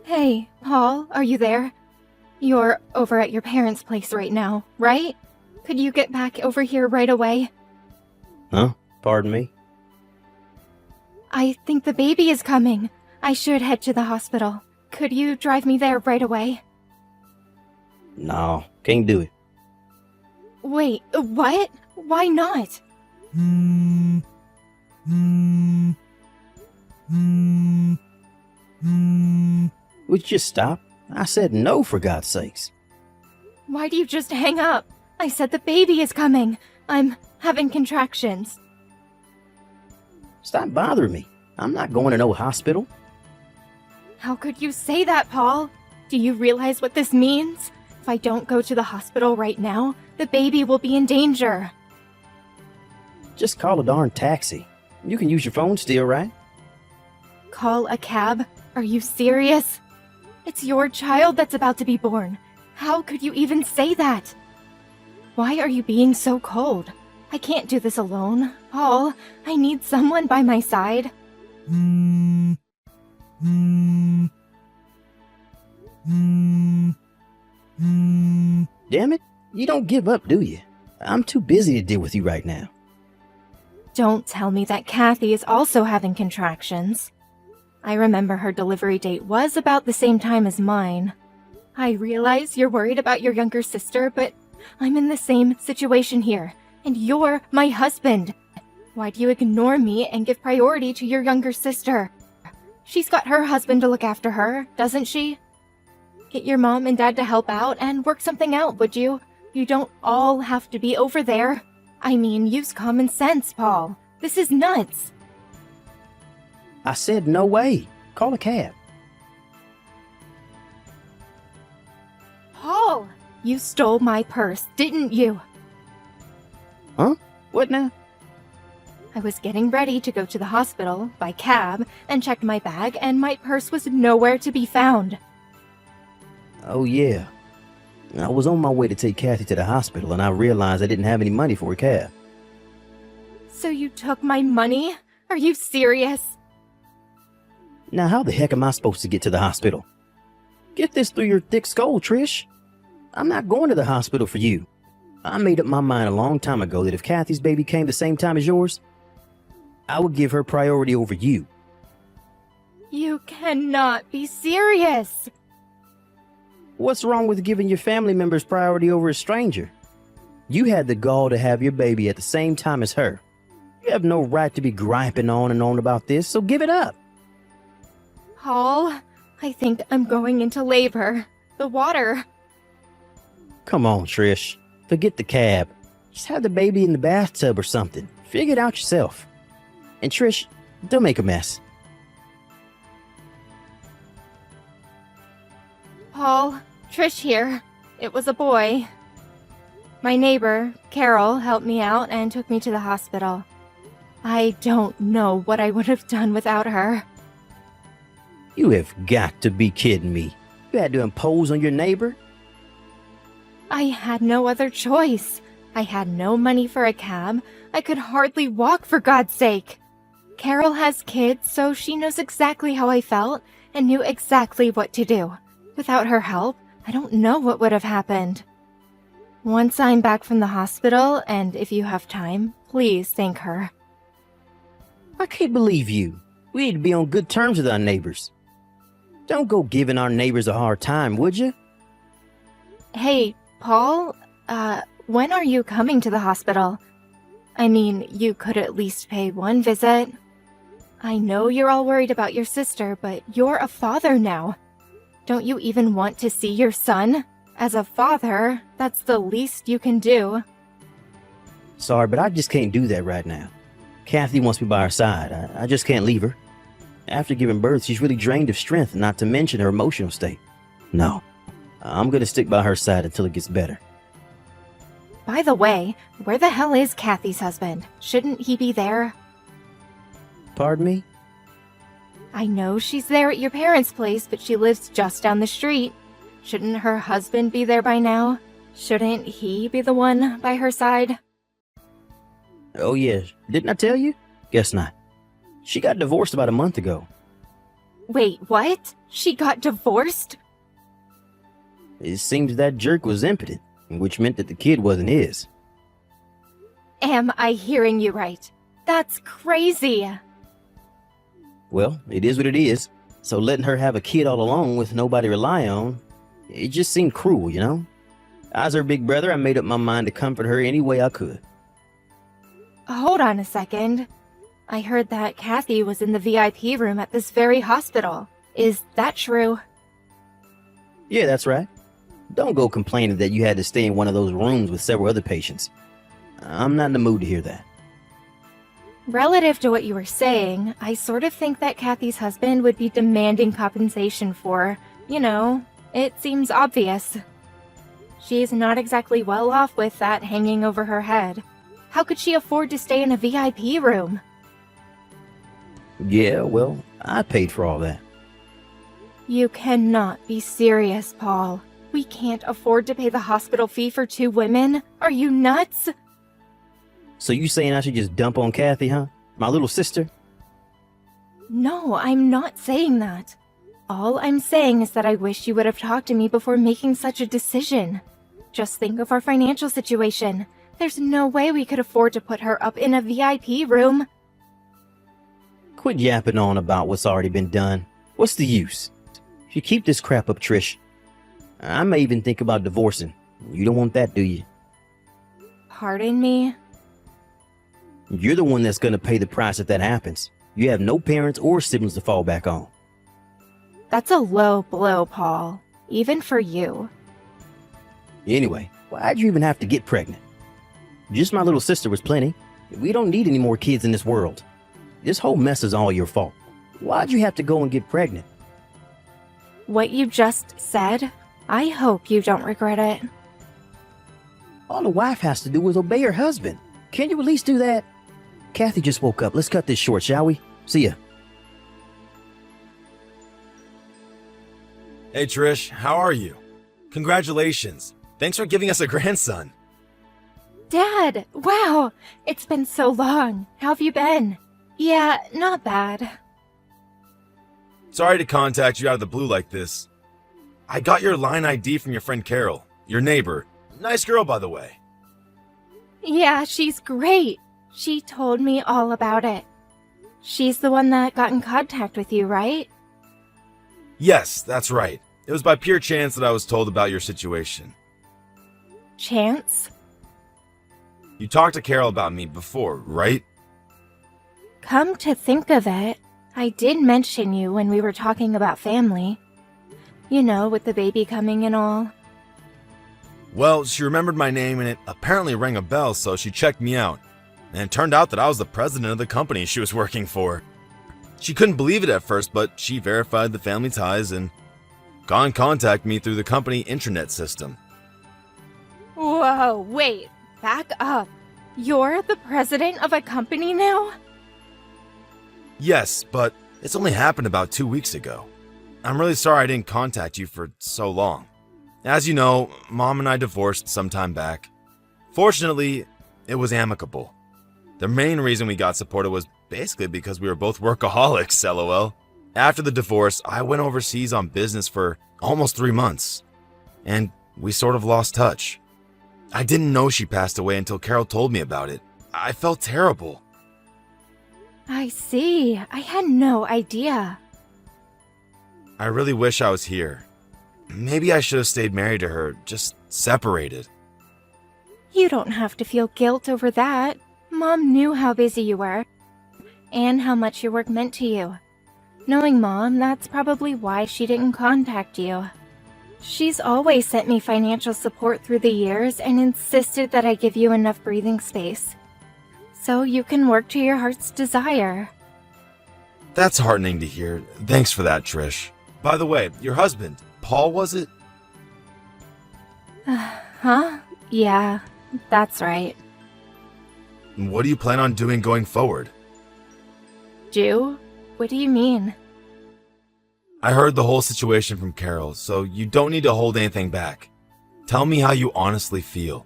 Hey, Paul, are you there? You're over at your parents' place right now, right? Could you get back over here right away? Huh? Pardon me? I think the baby is coming. I should head to the hospital. Could you drive me there right away? No, can't do it. Wait, what? Why not? Would you just stop? I said no, for God's sakes. Why do you just hang up? I said the baby is coming. I'm having contractions. Stop bothering me. I'm not going to no hospital. How could you say that, Paul? Do you realize what this means? If I don't go to the hospital right now, the baby will be in danger. Just call a darn taxi. You can use your phone still, right? Call a cab? Are you serious? It's your child that's about to be born. How could you even say that? Why are you being so cold? I can't do this alone. Paul, I need someone by my side. Damn it, you don't give up, do you? I'm too busy to deal with you right now. Don't tell me that Kathy is also having contractions. I remember her delivery date was about the same time as mine. I realize you're worried about your younger sister, but I'm in the same situation here, and you're my husband. Why do you ignore me and give priority to your younger sister? She's got her husband to look after her, doesn't she? Get your mom and dad to help out and work something out, would you? You don't all have to be over there. I mean, use common sense, Paul. This is nuts. I said no way. Call a cab. Paul, you stole my purse, didn't you? Huh? What now? I was getting ready to go to the hospital by cab and checked my bag, and my purse was nowhere to be found. Oh yeah. I was on my way to take Kathy to the hospital and I realized I didn't have any money for a cab. So you took my money? Are you serious? Now how the heck am I supposed to get to the hospital? Get this through your thick skull, Trish. I'm not going to the hospital for you. I made up my mind a long time ago that if Kathy's baby came the same time as yours, I would give her priority over you. You cannot be serious. What's wrong with giving your family members priority over a stranger? You had the gall to have your baby at the same time as her. You have no right to be griping on and on about this, so give it up. Paul, I think I'm going into labor. The water. Come on, Trish. Forget the cab. Just have the baby in the bathtub or something. Figure it out yourself. And Trish, don't make a mess. Paul, Trish here. It was a boy. My neighbor, Carol, helped me out and took me to the hospital. I don't know what I would have done without her. You have got to be kidding me. You had to impose on your neighbor? I had no other choice. I had no money for a cab. I could hardly walk, for God's sake. Carol has kids, so she knows exactly how I felt and knew exactly what to do. Without her help, I don't know what would have happened. Once I'm back from the hospital, and if you have time, please thank her. I can't believe you. We need to be on good terms with our neighbors. Don't go giving our neighbors a hard time, would you? Hey, Paul, when are you coming to the hospital? I mean, you could at least pay one visit. I know you're all worried about your sister, but you're a father now. Don't you even want to see your son? As a father, that's the least you can do. Sorry, but I just can't do that right now. Kathy wants me by her side. I just can't leave her. After giving birth, she's really drained of strength, not to mention her emotional state. No, I'm gonna stick by her side until it gets better. By the way, where the hell is Kathy's husband? Shouldn't he be there? Pardon me? I know she's there at your parents' place, but she lives just down the street. Shouldn't her husband be there by now? Shouldn't he be the one by her side? Oh yeah, didn't I tell you? Guess not. She got divorced about a month ago. Wait, what? She got divorced? It seems that jerk was impotent, which meant that the kid wasn't his. Am I hearing you right? That's crazy. Well, it is what it is. So letting her have a kid all alone with nobody to rely on, it just seemed cruel, you know? As her big brother, I made up my mind to comfort her any way I could. Hold on a second. I heard that Kathy was in the VIP room at this very hospital. Is that true? Yeah, that's right. Don't go complaining that you had to stay in one of those rooms with several other patients. I'm not in the mood to hear that. Relative to what you were saying, I sort of think that Kathy's husband would be demanding compensation for, it seems obvious. She's not exactly well off with that hanging over her head. How could she afford to stay in a VIP room? Yeah, well, I paid for all that. You cannot be serious, Paul. We can't afford to pay the hospital fee for 2 women? Are you nuts? So you saying I should just dump on Kathy, huh? My little sister? No, I'm not saying that. All I'm saying is that I wish you would have talked to me before making such a decision. Just think of our financial situation. There's no way we could afford to put her up in a VIP room. Quit yapping on about what's already been done. What's the use? If you keep this crap up, Trish, I may even think about divorcing. You don't want that, do you? Pardon me? You're the one that's going to pay the price if that happens. You have no parents or siblings to fall back on. That's a low blow, Paul. Even for you. Anyway, why'd you even have to get pregnant? Just my little sister was plenty. We don't need any more kids in this world. This whole mess is all your fault. Why'd you have to go and get pregnant? What you just said, I hope you don't regret it. All the wife has to do is obey her husband. Can't you at least do that? Kathy just woke up. Let's cut this short, shall we? See ya. Hey Trish, how are you? Congratulations. Thanks for giving us a grandson. Dad! Wow! It's been so long. How have you been? Yeah, not bad. Sorry to contact you out of the blue like this. I got your line ID from your friend Carol, your neighbor. Nice girl, by the way. Yeah, she's great. She told me all about it. She's the one that got in contact with you, right? Yes, that's right. It was by pure chance that I was told about your situation. Chance? You talked to Carol about me before, right? Come to think of it, I did mention you when we were talking about family. You know, with the baby coming and all. Well, she remembered my name and it apparently rang a bell, so she checked me out. And it turned out that I was the president of the company she was working for. She couldn't believe it at first, but she verified the family ties and got in contact with me through the company intranet system. Whoa, wait, back up. You're the president of a company now? Yes, but it's only happened about 2 weeks ago. I'm really sorry I didn't contact you for so long. As you know, Mom and I divorced some time back. Fortunately, it was amicable. The main reason we got supported was basically because we were both workaholics, lol. After the divorce, I went overseas on business for almost 3 months, and we sort of lost touch. I didn't know she passed away until Carol told me about it. I felt terrible. I see. I had no idea. I really wish I was here. Maybe I should have stayed married to her, just separated. You don't have to feel guilt over that. Mom knew how busy you were, and how much your work meant to you. Knowing Mom, that's probably why she didn't contact you. She's always sent me financial support through the years and insisted that I give you enough breathing space, so you can work to your heart's desire. That's heartening to hear. Thanks for that, Trish. By the way, your husband, Paul, was it? Huh? Yeah, that's right. What do you plan on doing going forward? Do? What do you mean? I heard the whole situation from Carol, so you don't need to hold anything back. Tell me how you honestly feel.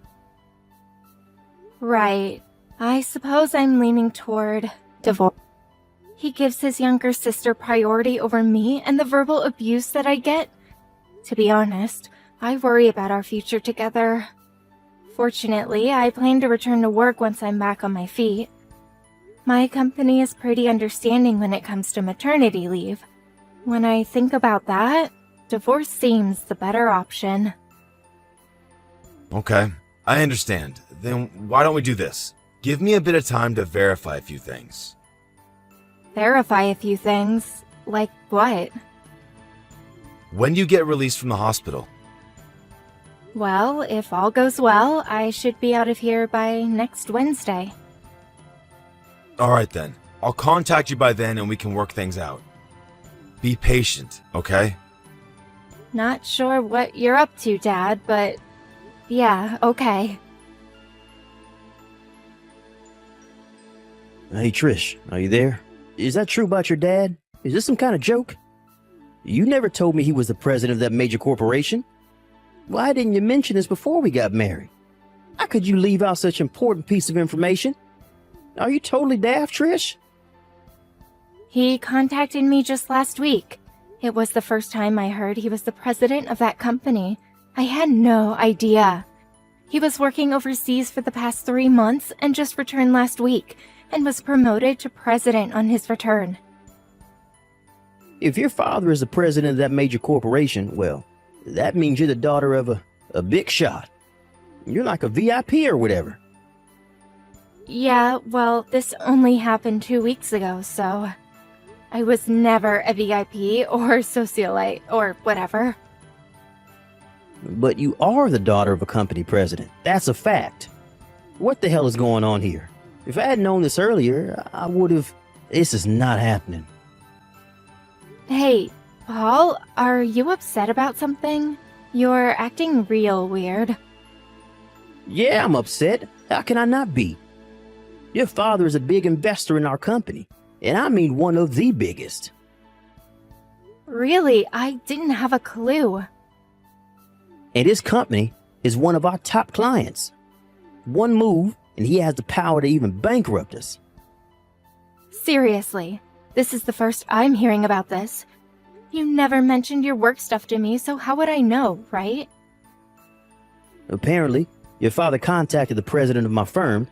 Right. I suppose I'm leaning toward divorce. He gives his younger sister priority over me and the verbal abuse that I get. To be honest, I worry about our future together. Fortunately, I plan to return to work once I'm back on my feet. My company is pretty understanding when it comes to maternity leave. When I think about that, divorce seems the better option. Okay, I understand. Then why don't we do this? Give me a bit of time to verify a few things. Verify a few things? Like what? When do you get released from the hospital? Well, if all goes well, I should be out of here by next Wednesday. Alright then. I'll contact you by then and we can work things out. Be patient, okay? Not sure what you're up to, Dad, but yeah, okay. Hey, Trish, are you there? Is that true about your dad? Is this some kind of joke? You never told me he was the president of that major corporation. Why didn't you mention this before we got married? How could you leave out such an important piece of information? Are you totally daft, Trish? He contacted me just last week. It was the first time I heard he was the president of that company. I had no idea. He was working overseas for the past 3 months and just returned last week, and was promoted to president on his return. If your father is the president of that major corporation, well, that means you're the daughter of a big shot. You're like a VIP or whatever. Yeah, well, this only happened 2 weeks ago, so I was never a VIP or socialite or whatever. But you are the daughter of a company president. That's a fact. What the hell is going on here? If I had known this earlier, I would have... This is not happening. Hey, Paul, are you upset about something? You're acting real weird. Yeah, I'm upset. How can I not be? Your father is a big investor in our company, and I mean one of the biggest. Really, I didn't have a clue. And his company is one of our top clients. One move, and he has the power to even bankrupt us. Seriously, this is the first I'm hearing about this. You never mentioned your work stuff to me, so how would I know, right? Apparently, your father contacted the president of my firm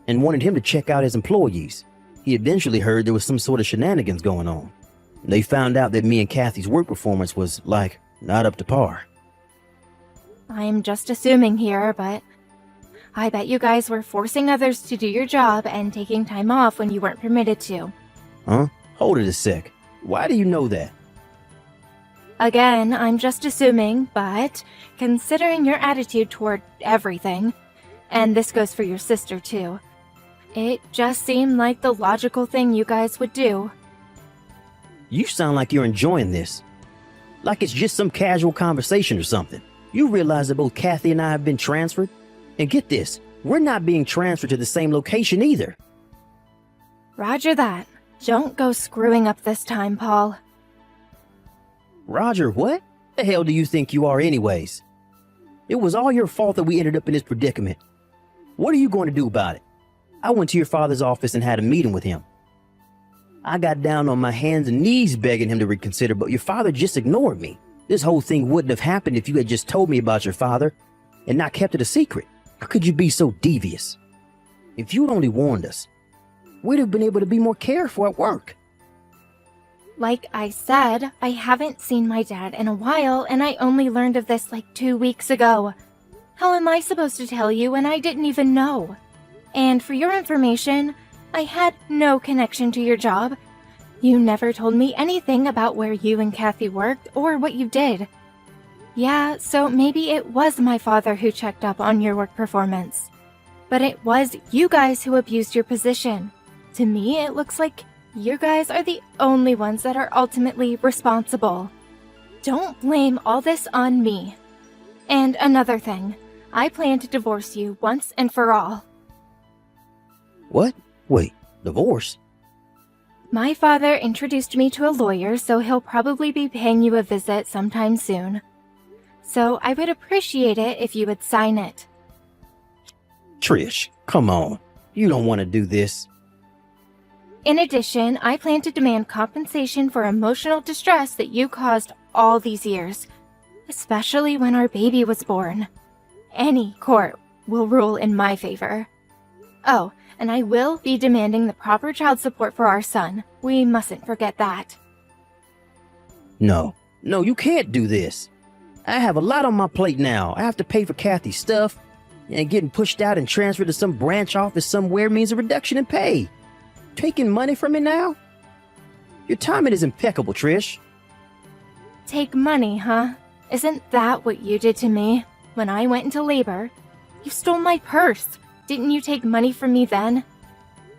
and wanted him to check out his employees. He eventually heard there was some sort of shenanigans going on. They found out that me and Kathy's work performance was, like, not up to par. I'm just assuming here, but I bet you guys were forcing others to do your job and taking time off when you weren't permitted to. Huh? Hold it a sec. Why do you know that? Again, I'm just assuming, but considering your attitude toward everything, and this goes for your sister too, it just seemed like the logical thing you guys would do. You sound like you're enjoying this. Like it's just some casual conversation or something. You realize that both Kathy and I have been transferred? And get this, we're not being transferred to the same location either. Roger that. Don't go screwing up this time, Paul. Roger, what? The hell do you think you are anyways? It was all your fault that we ended up in this predicament. What are you going to do about it? I went to your father's office and had a meeting with him. I got down on my hands and knees begging him to reconsider, but your father just ignored me. This whole thing wouldn't have happened if you had just told me about your father and not kept it a secret. How could you be so devious? If you had only warned us, we'd have been able to be more careful at work. Like I said, I haven't seen my dad in a while, and I only learned of this like 2 weeks ago. How am I supposed to tell you when I didn't even know? And for your information, I had no connection to your job. You never told me anything about where you and Kathy worked or what you did. Yeah, so maybe it was my father who checked up on your work performance. But it was you guys who abused your position. To me, it looks like you guys are the only ones that are ultimately responsible. Don't blame all this on me. And another thing, I plan to divorce you once and for all. What? Wait, divorce? My father introduced me to a lawyer, so he'll probably be paying you a visit sometime soon. So I would appreciate it if you would sign it. Trish, come on. You don't want to do this. In addition, I plan to demand compensation for emotional distress that you caused all these years, especially when our baby was born. Any court will rule in my favor. Oh, and I will be demanding the proper child support for our son. We mustn't forget that. No, you can't do this. I have a lot on my plate now. I have to pay for Kathy's stuff, and getting pushed out and transferred to some branch office somewhere means a reduction in pay. Taking money from me now? Your timing is impeccable, Trish. Take money, huh? Isn't that what you did to me when I went into labor? You stole my purse. Didn't you take money from me then?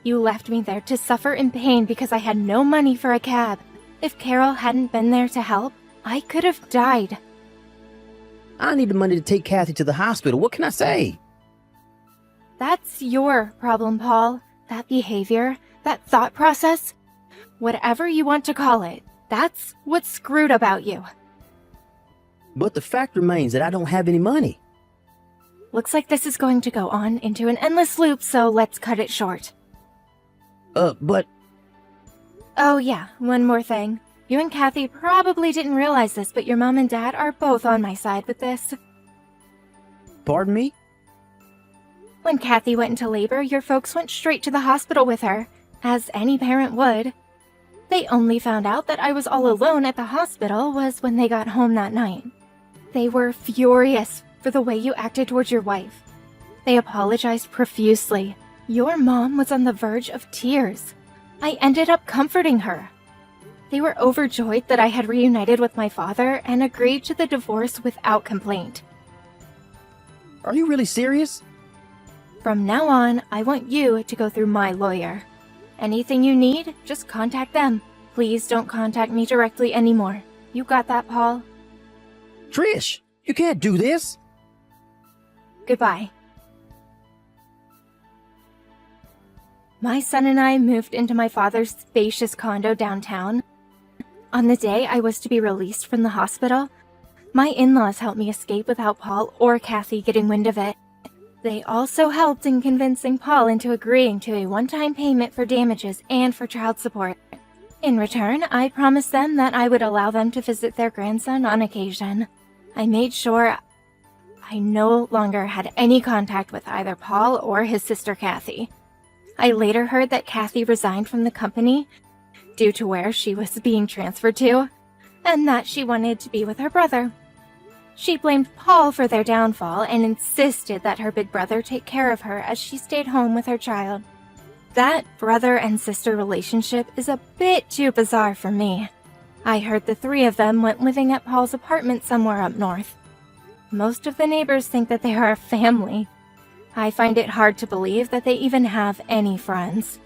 You left me there to suffer in pain because I had no money for a cab. If Carol hadn't been there to help, I could have died. I need the money to take Kathy to the hospital. What can I say? That's your problem, Paul. That behavior, that thought process, whatever you want to call it, that's what's screwed about you. But the fact remains that I don't have any money. Looks like this is going to go on into an endless loop, so let's cut it short. But... Oh yeah, one more thing. You and Kathy probably didn't realize this, but your mom and dad are both on my side with this. Pardon me? When Kathy went into labor, your folks went straight to the hospital with her, as any parent would. They only found out that I was all alone at the hospital was when they got home that night. They were furious for the way you acted towards your wife. They apologized profusely. Your mom was on the verge of tears. I ended up comforting her. They were overjoyed that I had reunited with my father and agreed to the divorce without complaint. Are you really serious? From now on, I want you to go through my lawyer. Anything you need, just contact them. Please don't contact me directly anymore. You got that, Paul? Trish, you can't do this. Goodbye. My son and I moved into my father's spacious condo downtown. On the day I was to be released from the hospital, my in-laws helped me escape without Paul or Kathy getting wind of it. They also helped in convincing Paul into agreeing to a one-time payment for damages and for child support. In return, I promised them that I would allow them to visit their grandson on occasion. I made sure I no longer had any contact with either Paul or his sister Kathy. I later heard that Kathy resigned from the company due to where she was being transferred to, and that she wanted to be with her brother. She blamed Paul for their downfall and insisted that her big brother take care of her as she stayed home with her child. That brother and sister relationship is a bit too bizarre for me. I heard the three of them went living at Paul's apartment somewhere up north. Most of the neighbors think that they are a family. I find it hard to believe that they even have any friends.